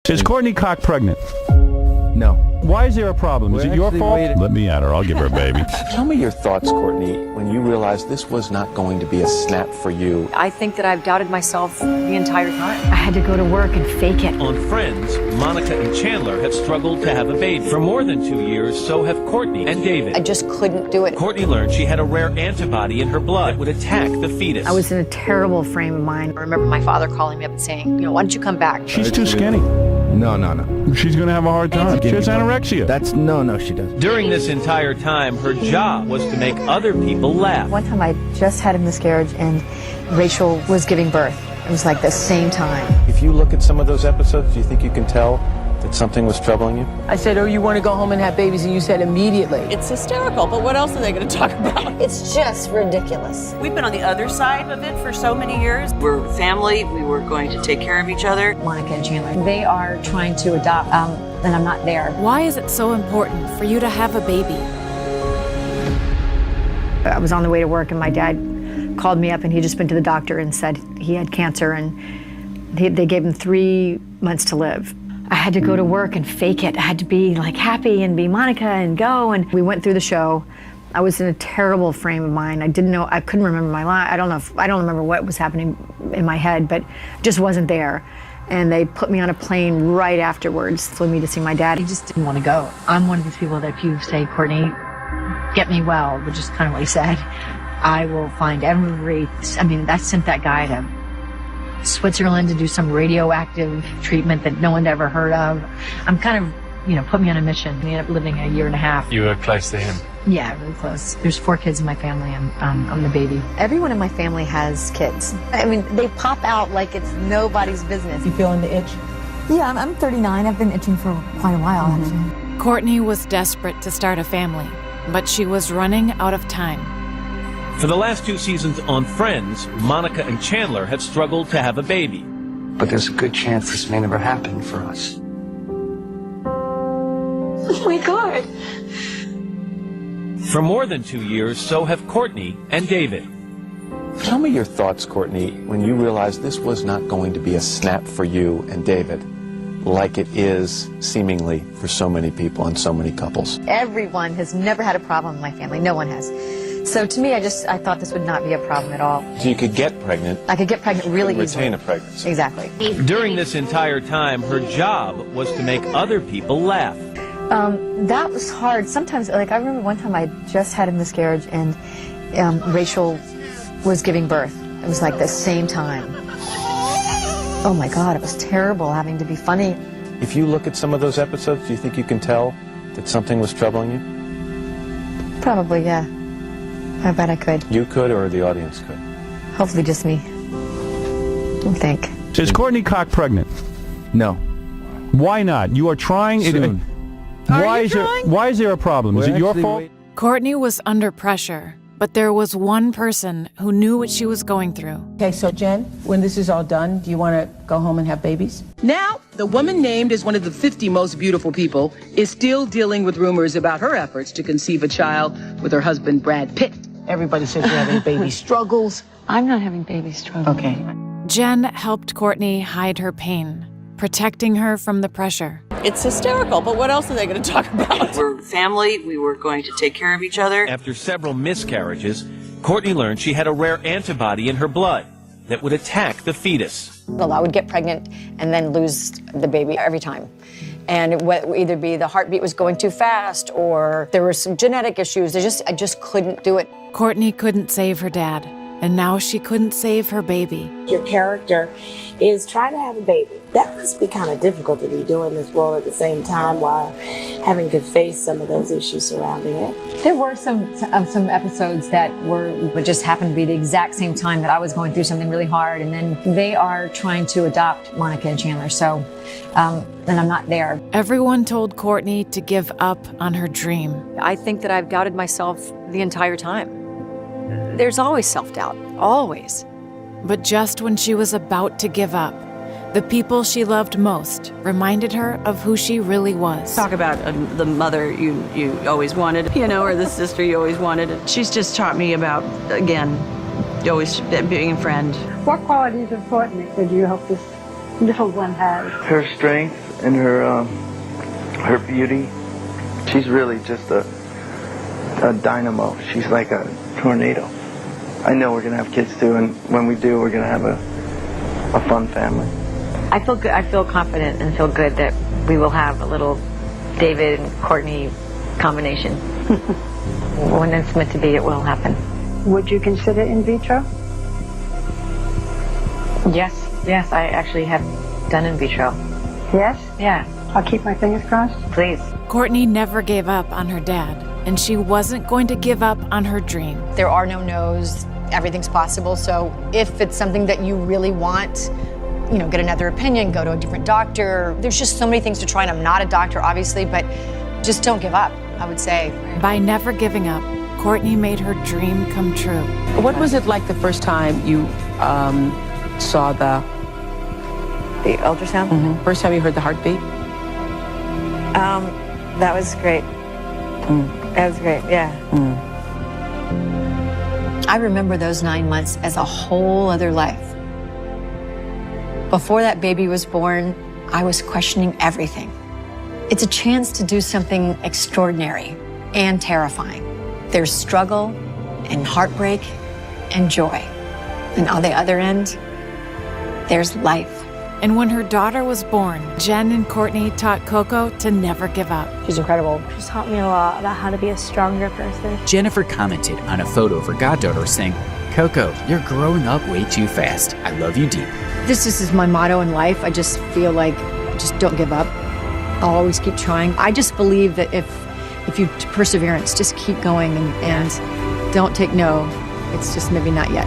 Is Courtney Cox pregnant? No. Why is there a problem? Is it your fault? Let me at her. I'll give her a baby. Tell me your thoughts, Courtney, when you realized this was not going to be a snap for you. I think that I've doubted myself the entire time. I had to go to work and fake it. On Friends, Monica and Chandler have struggled to have a baby. For more than 2 years, so have Courtney and David. I just couldn't do it. Courtney learned she had a rare antibody in her blood that would attack the fetus. I was in a terrible frame of mind. I remember my father calling me up and saying, why don't you come back? She's too skinny. No. She's going to have a hard time. She has anorexia. No, she doesn't. During this entire time, her job was to make other people laugh. One time I just had a miscarriage and Rachel was giving birth. It was like the same time. If you look at some of those episodes, do you think you can tell that something was troubling you? I said, you want to go home and have babies? And you said immediately. It's hysterical, but what else are they going to talk about? It's just ridiculous. We've been on the other side of it for so many years. We're family. We were going to take care of each other. Monica and Chandler, they are trying to adopt, and I'm not there. Why is it so important for you to have a baby? I was on the way to work and my dad called me up and he'd just been to the doctor and said he had cancer and they gave him 3 months to live. I had to go to work and fake it. I had to be like happy and be Monica and go, and we went through the show. I was in a terrible frame of mind. I couldn't remember my line. I don't remember what was happening in my head, but it just wasn't there. And they put me on a plane right afterwards, flew me to see my dad. He just didn't want to go. I'm one of these people that if you say, Courtney, get me well, which is kind of what he said, I will find I sent that guy to Switzerland to do some radioactive treatment that no one ever heard of. I'm kind of, put me on a mission. We ended up living a year and a half. You were close to him? Yeah, really close. There's 4 kids in my family. I'm the baby. Everyone in my family has kids. They pop out like it's nobody's business. You feeling the itch? Yeah, I'm 39. I've been itching for quite a while, actually. Courtney was desperate to start a family, but she was running out of time. For the last 2 seasons on Friends, Monica and Chandler have struggled to have a baby. But there's a good chance this may never happen for us. Oh my God. For more than 2 years, so have Courtney and David. Tell me your thoughts, Courtney, when you realized this was not going to be a snap for you and David, like it is seemingly for so many people and so many couples. Everyone has never had a problem in my family. No one has. So to me, I thought this would not be a problem at all. So you could get pregnant. I could get pregnant really easily. Retain a pregnancy. Exactly. During this entire time, her job was to make other people laugh. That was hard. Sometimes, I remember one time I just had a miscarriage and Rachel was giving birth. It was like the same time. Oh my God, it was terrible having to be funny. If you look at some of those episodes, do you think you can tell that something was troubling you? Probably, yeah. I bet I could. You could, or the audience could? Hopefully just me. I think. Is Courtney Cox pregnant? No. Why not? You are trying. Soon. Why is there a problem? Is it your fault? Courtney was under pressure, but there was one person who knew what she was going through. Okay, so Jen, when this is all done, do you want to go home and have babies? Now, the woman named as one of the 50 most beautiful people is still dealing with rumors about her efforts to conceive a child with her husband, Brad Pitt. Everybody says you're having baby struggles. I'm not having baby struggles. Okay. Jen helped Courtney hide her pain, protecting her from the pressure. It's hysterical, but what else are they going to talk about? We're family. We were going to take care of each other. After several miscarriages, Courtney learned she had a rare antibody in her blood that would attack the fetus. Well, I would get pregnant and then lose the baby every time. And it would either be the heartbeat was going too fast or there were some genetic issues. I just couldn't do it. Courtney couldn't save her dad, and now she couldn't save her baby. Your character is trying to have a baby. That must be kind of difficult to be doing this role at the same time while having to face some of those issues surrounding it. There were some episodes that would just happen to be the exact same time that I was going through something really hard, and then they are trying to adopt Monica and Chandler, so then I'm not there. Everyone told Courtney to give up on her dream. I think that I've doubted myself the entire time. There's always self-doubt, always. But just when she was about to give up, the people she loved most reminded her of who she really was. Talk about the mother you always wanted, or the sister you always wanted. She's just taught me about, again, always being a friend. What qualities of Courtney did you hope this little one has? Her strength and her beauty. She's really just a dynamo. She's like a tornado. I know we're gonna have kids too, and when we do, we're gonna have a fun family. I feel good. I feel confident and feel good that we will have a little David and Courtney combination. When it's meant to be, it will happen. Would you consider in vitro? Yes, I actually have done in vitro. Yes? Yeah. I'll keep my fingers crossed. Please. Courtney never gave up on her dad, and she wasn't going to give up on her dream. There are no no's. Everything's possible. So if it's something that you really want, you know, get another opinion, go to a different doctor. There's just so many things to try, and I'm not a doctor, obviously, but just don't give up, I would say. By never giving up, Courtney made her dream come true. What was it like the first time you saw the ultrasound? Mm-hmm. First time you heard the heartbeat? That was great. That was great, yeah. I remember those 9 months as a whole other life. Before that baby was born, I was questioning everything. It's a chance to do something extraordinary and terrifying. There's struggle and heartbreak and joy. And on the other end, there's life. And when her daughter was born, Jen and Courtney taught Coco to never give up. She's incredible. She's taught me a lot about how to be a stronger person. Jennifer commented on a photo of her goddaughter saying, "Coco, you're growing up way too fast. I love you deep." This is my motto in life. I just feel like, just don't give up. I'll always keep trying. I just believe that if you perseverance, just keep going and don't take no. It's just maybe not yet.